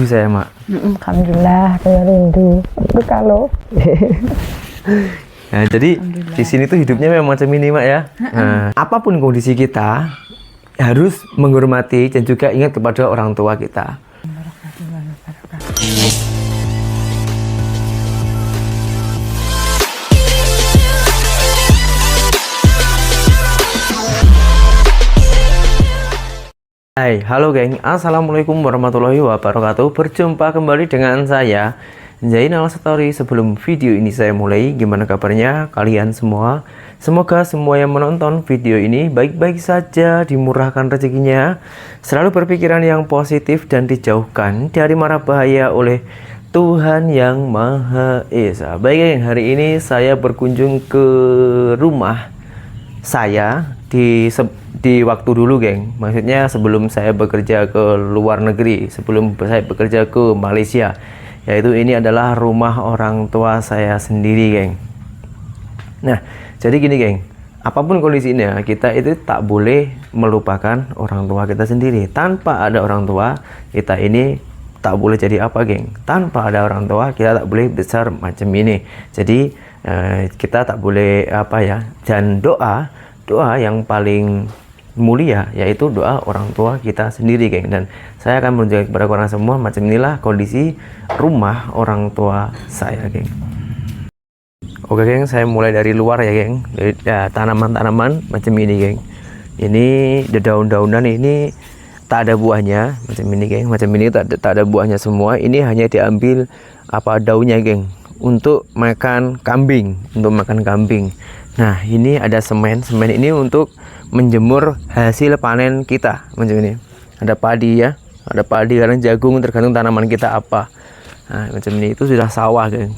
Saya mak. Alhamdulillah, saya rindu. Itu kalau Nah, jadi di sini tuh hidupnya memang macam ini mak ya. Nah, apapun kondisi kita harus menghormati dan juga ingat kepada orang tua kita. Hai, halo geng, assalamualaikum warahmatullahi wabarakatuh. Berjumpa kembali dengan saya Zainal Story. Sebelum video ini saya mulai, gimana kabarnya kalian semua? Semoga semua yang menonton video ini baik-baik saja, dimurahkan rezekinya, selalu berpikiran yang positif dan dijauhkan dari mara bahaya oleh Tuhan yang Maha Esa. Baik geng, hari ini saya berkunjung ke rumah saya di waktu dulu geng, maksudnya sebelum saya bekerja ke luar negeri, sebelum saya bekerja ke Malaysia, yaitu ini adalah rumah orang tua saya sendiri geng. Nah jadi gini geng, apapun kondisinya kita itu tak boleh melupakan orang tua kita sendiri. Tanpa ada orang tua kita ini tak boleh jadi apa geng, tanpa ada orang tua kita tak boleh besar macam ini. Jadi kita tak boleh apa ya, dan doa yang paling mulia yaitu doa orang tua kita sendiri geng. Dan saya akan menunjukkan kepada kalian semua macam inilah kondisi rumah orang tua saya geng. Oke geng, saya mulai dari luar ya geng. Dari tanaman-tanaman macam ini geng. Ini daun-daunan ini tak ada buahnya macam ini geng. Macam ini tak ada buahnya semua. Ini hanya diambil apa daunnya geng, untuk makan kambing, Nah ini ada semen ini untuk menjemur hasil panen kita macam ini. Ada padi ya, ada padi, kadang jagung, tergantung tanaman kita apa. Nah macam ini, itu sudah sawah geng.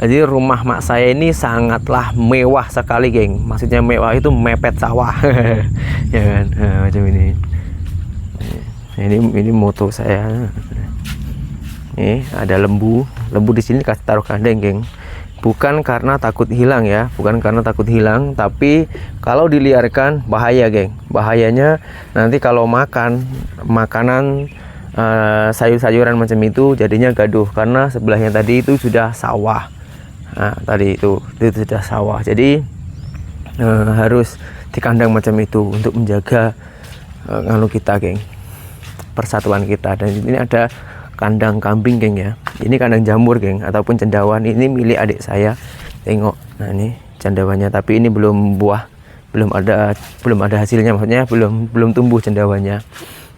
Jadi rumah mak saya ini sangatlah mewah sekali geng. Maksudnya mewah itu mepet sawah. Ya kan, nah, macam ini. Ini moto saya. Nih ada lembu di sini kasih taruh kandang geng. Bukan karena takut hilang ya, tapi kalau diliarkan bahaya geng. Bahayanya nanti kalau makan makanan sayur-sayuran macam itu jadinya gaduh, karena sebelahnya tadi itu sudah sawah. Nah tadi itu sudah sawah, jadi harus dikandang macam itu untuk menjaga kita geng, persatuan kita. Dan ini ada kandang kambing geng ya. Ini kandang jamur geng, ataupun cendawan. Ini milik adik saya. Tengok, nah ini cendawannya, tapi ini belum buah, belum ada hasilnya, maksudnya belum tumbuh cendawannya.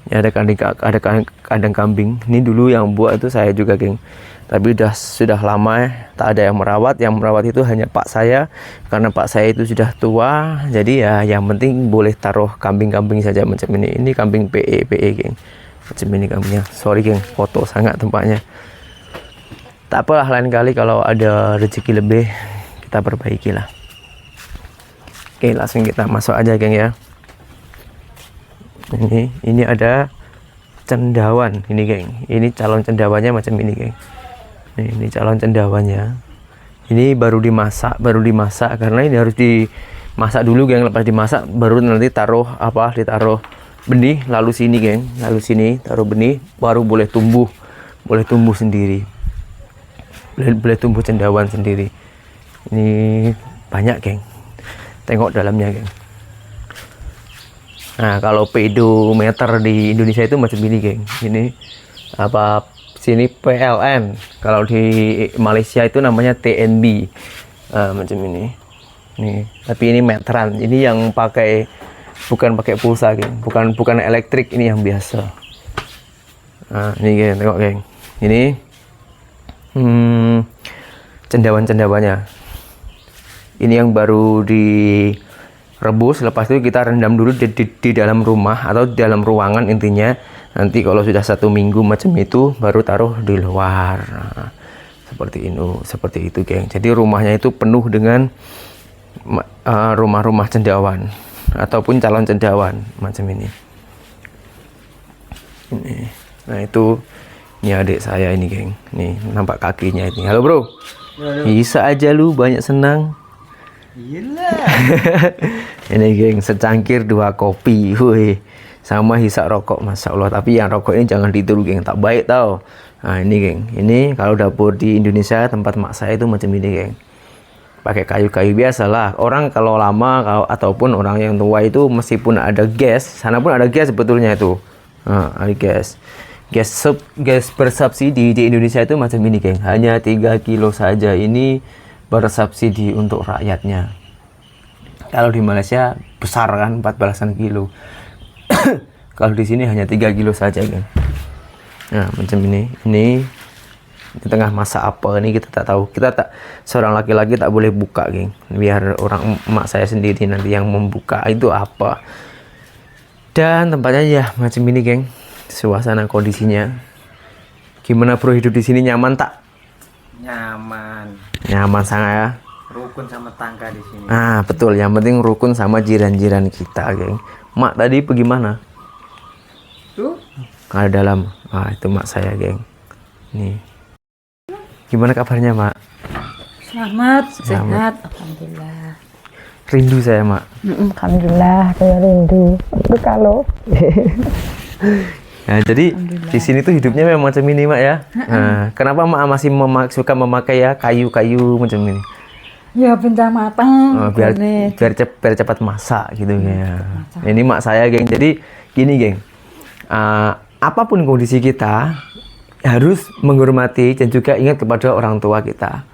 Ini ada kandang kambing. Ini dulu yang buat itu saya juga geng, tapi sudah lama tak ada yang merawat. Yang merawat itu hanya pak saya, karena pak saya itu sudah tua. Jadi ya yang penting boleh taruh kambing-kambing saja macam ini. Ini kambing PE geng, macam ini kambingnya. Sorry geng, foto sangat tempatnya. Tak apalah, lain kali kalau ada rezeki lebih kita perbaiki lah. Oke, langsung kita masuk aja geng ya. Ini ada cendawan ini geng. Ini calon cendawannya macam ini geng. Ini calon cendawannya. Ini baru dimasak karena ini harus dimasak dulu geng. Lepas dimasak baru nanti ditaruh benih, lalu sini geng, taruh benih, baru boleh tumbuh sendiri, boleh tumbuh cendawan sendiri. Ini banyak geng, tengok dalamnya geng. Nah kalau pedometer di Indonesia itu macam ini geng. Ini sini PLN, kalau di Malaysia itu namanya TNB. Macam ini. Tapi ini meteran, ini yang bukan pakai pulsa geng, bukan elektrik, ini yang biasa. Nah ini geng, tengok geng, ini cendawan-cendawannya. Ini yang baru direbus, lepas itu kita rendam dulu di dalam rumah atau di dalam ruangan intinya. Nanti kalau sudah 1 minggu macam itu baru taruh di luar. Nah, seperti itu geng. Jadi rumahnya itu penuh dengan rumah-rumah cendawan ataupun calon cendawan macam ini. Nah itu, ini adik saya ini geng. Nih nampak kakinya ini. Halo bro. Halo. Bisa aja lu banyak senang. Iyalah. Ini geng, secangkir 2 kopi. Wih. Sama hisap rokok, masya Allah. Tapi yang rokok ini jangan ditiru geng, tak baik tau. Nah ini geng, ini kalau dapur di Indonesia tempat mak saya itu macam ini geng, pakai kayu-kayu biasa lah. Orang kalau lama ataupun orang yang tua itu meskipun ada gas, sana pun ada gas sebetulnya itu. Nah, ada gas bersubsidi di Indonesia itu macam ini geng, hanya 3 kilo saja ini bersubsidi untuk rakyatnya. Kalau di Malaysia besar kan 14 kilo. Kalau di sini hanya 3 kilo saja geng. Nah macam ini di tengah masa apa ini kita tak tahu. Kita tak, seorang laki-laki tak boleh buka geng, biar orang emak saya sendiri nanti yang membuka itu apa. Dan tempatnya ya macam ini geng, suasana kondisinya. Gimana bro, hidup di sini nyaman tak? Nyaman sangat ya. Rukun sama tangga di sini. Ah betul, yang penting rukun sama jiran-jiran kita geng. Mak tadi pergi mana? Tuh Ada dalam. Ah itu mak saya geng. Nih. Gimana kabarnya mak? Selamat, sehat, alhamdulillah. Rindu saya mak. Alhamdulillah, saya rindu. Itu kalau. Nah jadi di sini tuh hidupnya memang macam ini mak ya. Nah, kenapa mak masih suka memakai ya kayu-kayu macam ini? Ya benda matang. Oh, biar cepat masak gitu ya. Ini mak saya geng. Jadi gini geng. Apapun kondisi kita harus menghormati dan juga ingat kepada orang tua kita.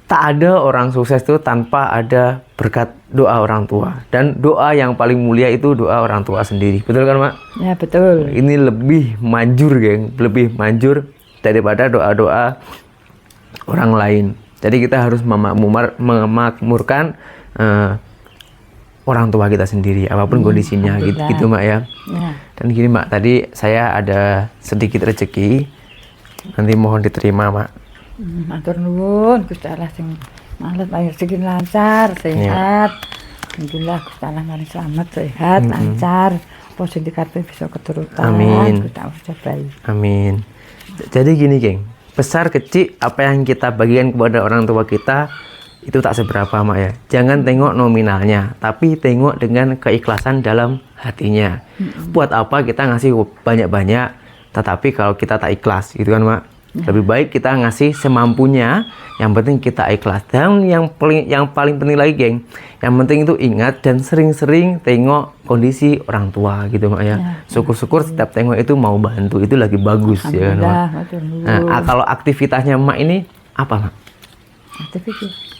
Tak ada orang sukses itu tanpa ada berkat doa orang tua, dan doa yang paling mulia itu doa orang tua sendiri. Betul kan mak? Ya betul. Ini lebih manjur geng, lebih manjur daripada doa-doa orang lain. Jadi kita harus memakmurkan orang tua kita sendiri apapun kondisinya gitu mak ya. Dan gini mak, tadi saya ada sedikit rezeki, nanti mohon diterima mak. Matur nuwun, Gusti Allah sing malet paling rezeki lancar, sehat. Alhamdulillah Gusti Allah maring selamat, sehat, lancar. Apa sing dikarepe bisa keturutan. Amin. Gusti Allah jabai. Amin. Jadi gini geng, besar kecil apa yang kita bagikan kepada orang tua kita itu tak seberapa mak ya. Jangan tengok nominalnya, tapi tengok dengan keikhlasan dalam hatinya. Buat apa kita ngasih banyak-banyak tetapi kalau kita tak ikhlas gitu kan mak. Lebih baik kita ngasih semampunya, yang penting kita ikhlas. Dan yang paling penting lagi geng, yang penting itu ingat dan sering-sering tengok kondisi orang tua gitu mak ya. Syukur-syukur setiap tengok itu mau bantu, itu lagi bagus ya kan mak. Nah, kalau aktivitasnya mak ini apa mak?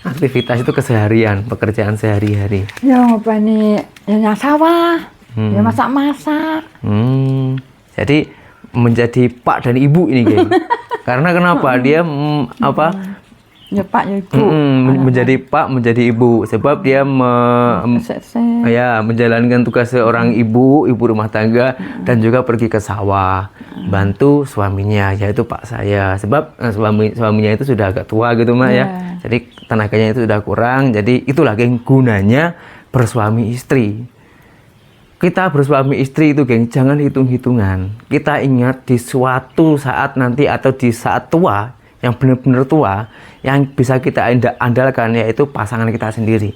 Aktivitas itu keseharian, pekerjaan sehari-hari. Ya apa nih, ya sawah, ya masak-masak. Jadi menjadi pak dan ibu ini geng. Karena kenapa dia Ya pak ya ibu. Menjadi pak, menjadi ibu, sebab dia menjalankan tugas seorang ibu rumah tangga dan juga pergi ke sawah bantu suaminya, yaitu pak saya. Sebab suaminya itu sudah agak tua gitu mak ya. Jadi tenaganya itu sudah kurang. Jadi itulah geng gunanya bersuami istri. Kita bersuami istri itu geng, jangan hitung-hitungan. Kita ingat di suatu saat nanti atau di saat tua, yang benar-benar tua, yang bisa kita andalkan yaitu pasangan kita sendiri.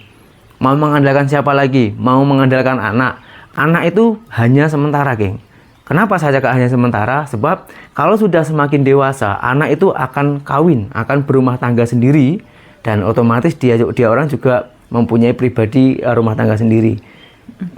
Mau mengandalkan siapa lagi? Mau mengandalkan anak. Anak itu hanya sementara geng. Kenapa saya cakap hanya sementara? Sebab kalau sudah semakin dewasa, anak itu akan kawin, akan berumah tangga sendiri, dan otomatis dia orang juga mempunyai pribadi rumah tangga sendiri.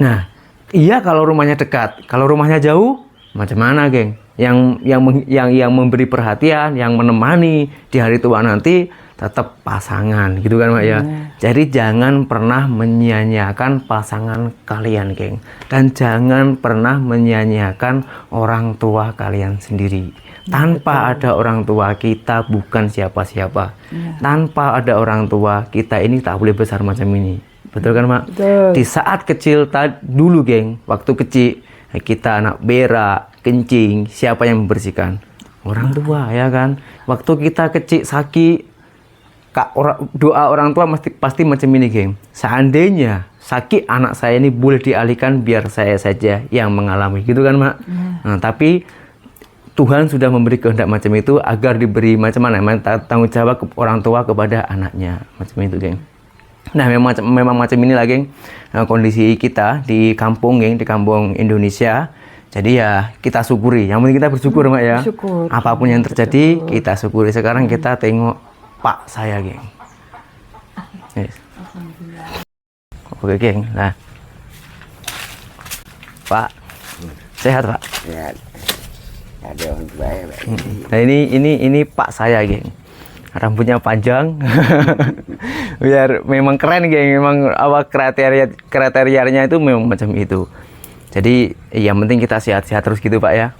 Nah, iya kalau rumahnya dekat, kalau rumahnya jauh, macam mana geng? Yang memberi perhatian, yang menemani di hari tua nanti tetap pasangan, gitu kan mak ya. Jadi jangan pernah menyia-nyiakan pasangan kalian geng, dan jangan pernah menyia-nyiakan orang tua kalian sendiri. Tanpa ada orang tua kita bukan siapa-siapa. Tanpa ada orang tua kita ini tak boleh besar macam ini. Betul kan mak? Betul. Di saat kecil dulu geng, waktu kecil kita anak berak, kencing, siapa yang membersihkan? Orang tua ya kan. Waktu kita kecil sakit, doa orang tua pasti macam ini geng. Seandainya sakit anak saya ini boleh dialihkan biar saya saja yang mengalami, gitu kan mak. Nah, tapi Tuhan sudah memberi kehendak macam itu agar diberi macam mana tanggung jawab orang tua kepada anaknya, macam itu geng. Nah memang macam ini lah geng, kondisi kita di kampung geng, di kampung Indonesia Jadi ya kita syukuri, yang penting kita bersyukur Mak ya. Bersyukur. Apapun yang terjadi Bersyukur. kita syukuri. Sekarang kita tengok Pak saya geng. Yes. Oke geng, nah Pak sehat Pak. Ya, ada orang tua ya, Pak. Nah ini Pak saya geng, rambutnya panjang, biar memang keren geng, memang apa kriterianya itu memang macam itu. Jadi yang penting kita sehat-sehat terus gitu Pak ya.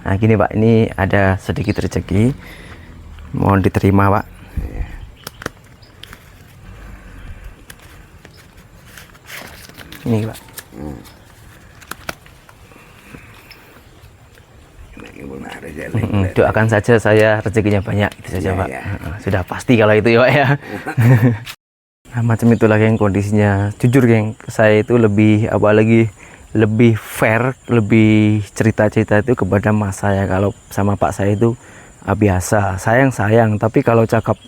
Nah gini Pak, ini ada sedikit rezeki, mohon diterima Pak. Ini Pak. Doakan saja saya rezekinya banyak, itu saja Ya, Pak. ya. Sudah pasti kalau itu ya Pak ya. Nah, macam itulah geng kondisinya. Jujur geng, saya itu lebih lebih fair, lebih cerita-cerita itu kepada mas saya. Kalau sama pak saya itu biasa, sayang, tapi kalau cakap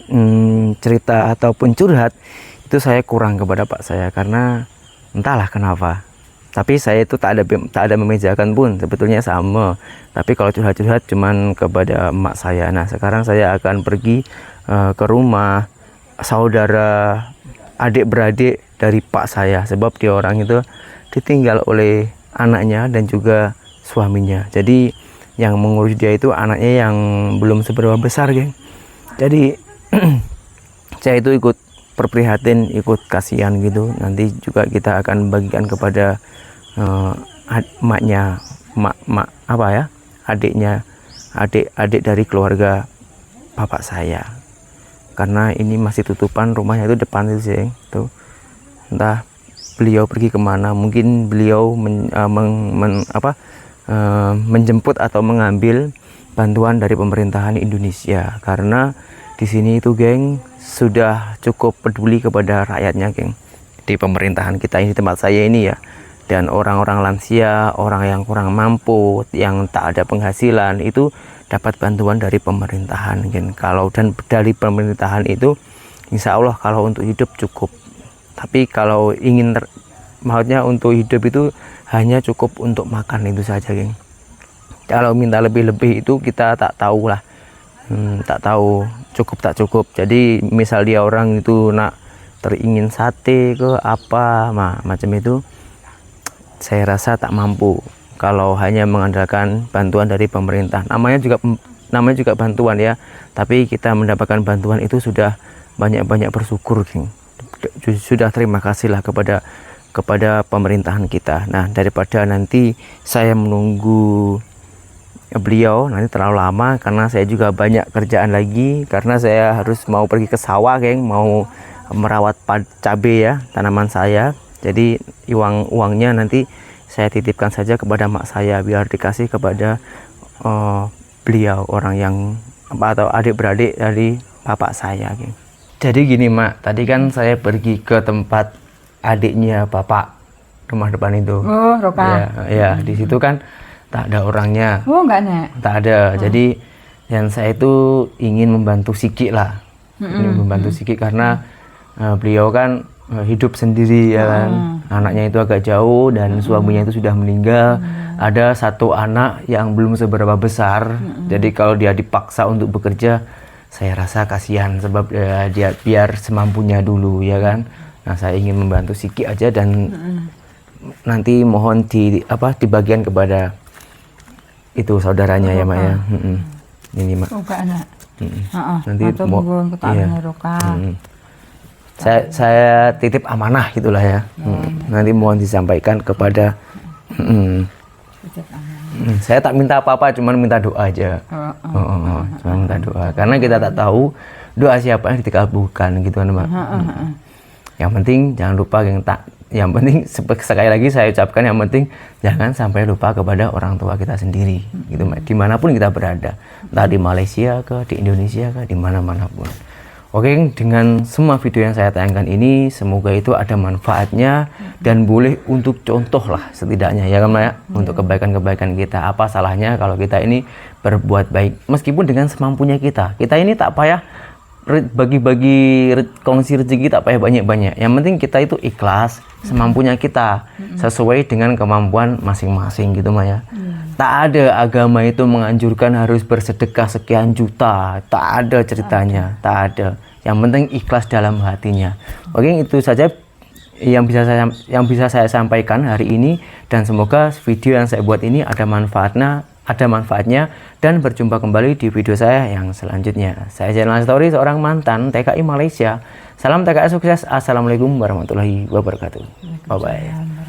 cerita ataupun curhat itu saya kurang kepada pak saya, karena entahlah kenapa. Tapi saya itu tak ada memejakan pun, sebetulnya sama. Tapi kalau curhat-curhat cuman kepada emak saya. Nah sekarang saya akan pergi ke rumah saudara adik-beradik dari pak saya, sebab dia orang itu ditinggal oleh anaknya dan juga suaminya. Jadi yang mengurus dia itu anaknya yang belum seberapa besar geng. Jadi saya itu ikut berprihatin, ikut kasihan gitu. Nanti juga kita akan bagikan kepada emaknya, adiknya, adik dari keluarga bapak saya. Karena ini masih tutupan, rumahnya itu depan itu sih, tuh. Entah beliau pergi kemana, mungkin beliau menjemput atau mengambil bantuan dari pemerintahan Indonesia. Karena di sini itu geng sudah cukup peduli kepada rakyatnya geng, di pemerintahan kita ini, tempat saya ini ya. Dan orang-orang lansia, orang yang kurang mampu, yang tak ada penghasilan itu dapat bantuan dari pemerintahan geng. Kalau dan dari pemerintahan itu insya Allah kalau untuk hidup cukup. Tapi kalau ingin maksudnya untuk hidup itu hanya cukup untuk makan itu saja geng. Kalau minta lebih-lebih itu kita tak tahu lah, tak tahu cukup tak cukup. Jadi misal dia orang itu nak teringin sate ke apa macam itu, saya rasa tak mampu kalau hanya mengandalkan bantuan dari pemerintah. Namanya juga bantuan ya, tapi kita mendapatkan bantuan itu sudah banyak bersyukur geng. Sudah terima kasih lah kepada pemerintahan kita. Nah daripada nanti saya menunggu beliau nanti terlalu lama, karena saya juga banyak kerjaan lagi, karena saya harus mau pergi ke sawah geng, mau merawat cabai ya, tanaman saya. Jadi uangnya nanti saya titipkan saja kepada mak saya biar dikasih kepada beliau, orang yang atau adik-beradik dari bapak saya geng. Jadi gini mak, tadi kan saya pergi ke tempat adiknya bapak, rumah depan itu. Oh, Roka. Ya, di situ kan tak ada orangnya. Oh, enggak, Nek. Tak ada. Jadi yang saya itu ingin membantu Siki lah. Ini membantu Siki karena beliau kan hidup sendiri ya kan. Anaknya itu agak jauh dan suaminya itu sudah meninggal. Ada satu anak yang belum seberapa besar. Jadi kalau dia dipaksa untuk bekerja, saya rasa kasihan, sebab dia biar semampunya dulu ya kan. Nah saya ingin membantu Siki aja, dan nanti mohon dibagian kepada itu saudaranya ya mak ya. Ini mak. Roka anak. Nanti mau iya. Roka. Saya titip amanah gitulah ya. Nanti mohon disampaikan kepada saya tak minta apa-apa, cuman minta doa aja. Cuma minta doa, karena kita tak tahu doa siapa yang dikabulkan gitu kan mak. Yang penting jangan lupa yang penting sekali lagi saya ucapkan, yang penting jangan sampai lupa kepada orang tua kita sendiri gitu mak, dimanapun kita berada, entah di Malaysia ke, di Indonesia ke, di mana-mana pun. Oke, dengan semua video yang saya tayangkan ini semoga itu ada manfaatnya dan boleh untuk contoh lah setidaknya ya kan ya, untuk kebaikan-kebaikan kita. Apa salahnya kalau kita ini berbuat baik meskipun dengan semampunya kita. Kita ini tak payah bagi-bagi kongsi rezeki, tak payah banyak-banyak. Yang penting kita itu ikhlas semampunya kita, sesuai dengan kemampuan masing-masing gitu Maya. Tak ada agama itu menganjurkan harus bersedekah sekian juta. Tak ada ceritanya, tak ada. Yang penting ikhlas dalam hatinya. Oke, itu saja yang bisa saya sampaikan hari ini, dan semoga video yang saya buat ini ada manfaatnya dan berjumpa kembali di video saya yang selanjutnya. Saya Zainal Story, seorang mantan TKI Malaysia. Salam TKI sukses. Assalamualaikum warahmatullahi wabarakatuh. Bye bye.